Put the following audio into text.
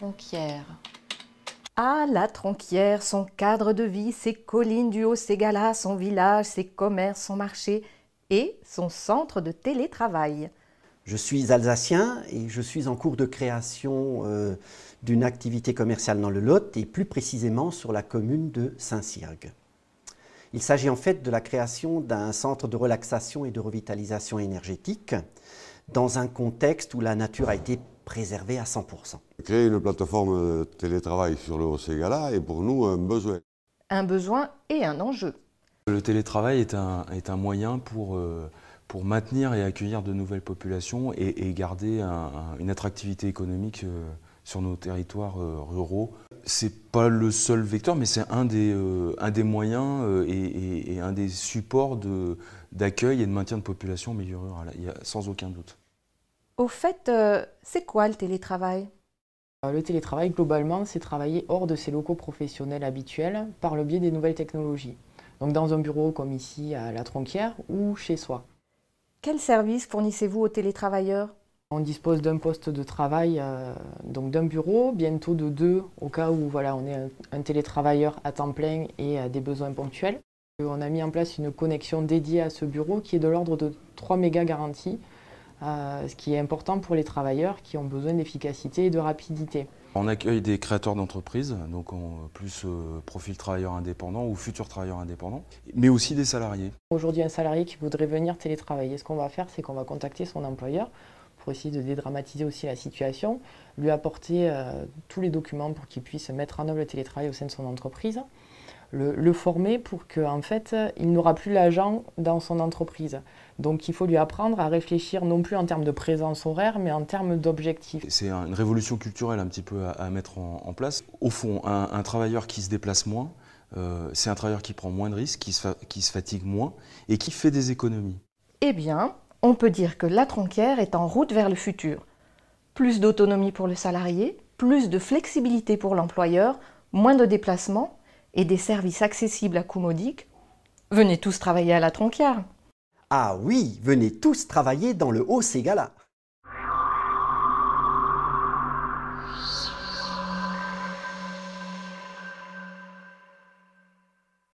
Tronquière. Ah, la Tronquière, son cadre de vie, ses collines du Haut-Ségala, son village, ses commerces, son marché et son centre de télétravail. Je suis alsacien et je suis en cours de création d'une activité commerciale dans le Lot et plus précisément sur la commune de Saint-Cyrgue. Il s'agit en fait de la création d'un centre de relaxation et de revitalisation énergétique dans un contexte où la nature a été préservée à 100%. Créer une plateforme de télétravail sur le Haut-Ségala est pour nous un besoin. Un besoin et un enjeu. Le télétravail est un moyen pour maintenir et accueillir de nouvelles populations et garder une attractivité économique sur nos territoires ruraux. C'est pas le seul vecteur, mais c'est un des moyens et un des supports d'accueil et de maintien de population en milieu rural, sans aucun doute. Au fait, c'est quoi le télétravail ? Le télétravail, globalement, c'est travailler hors de ses locaux professionnels habituels par le biais des nouvelles technologies. Donc dans un bureau comme ici à la Tronquière ou chez soi. Quels services fournissez-vous aux télétravailleurs ? On dispose d'un poste de travail, donc d'un bureau, bientôt de 2 au cas où voilà, on est un télétravailleur à temps plein et a des besoins ponctuels. On a mis en place une connexion dédiée à ce bureau qui est de l'ordre de 3 mégas garantis, ce qui est important pour les travailleurs qui ont besoin d'efficacité et de rapidité. On accueille des créateurs d'entreprises, donc plus profil travailleur indépendant ou futur travailleur indépendant, mais aussi des salariés. Aujourd'hui, un salarié qui voudrait venir télétravailler, ce qu'on va faire, c'est qu'on va contacter son employeur pour essayer de dédramatiser aussi la situation, lui apporter tous les documents pour qu'il puisse mettre en œuvre le télétravail au sein de son entreprise, le former pour qu'en fait, il n'aura plus l'agent dans son entreprise. Donc il faut lui apprendre à réfléchir non plus en termes de présence horaire, mais en termes d'objectifs. C'est une révolution culturelle un petit peu à mettre en place. Au fond, un travailleur qui se déplace moins, c'est un travailleur qui prend moins de risques, qui se fatigue moins et qui fait des économies. Eh bien, on peut dire que la Tronquière est en route vers le futur. Plus d'autonomie pour le salarié, plus de flexibilité pour l'employeur, moins de déplacements et des services accessibles à coût modique. Venez tous travailler à la Tronquière. Ah oui, venez tous travailler dans le Haut-Ségala.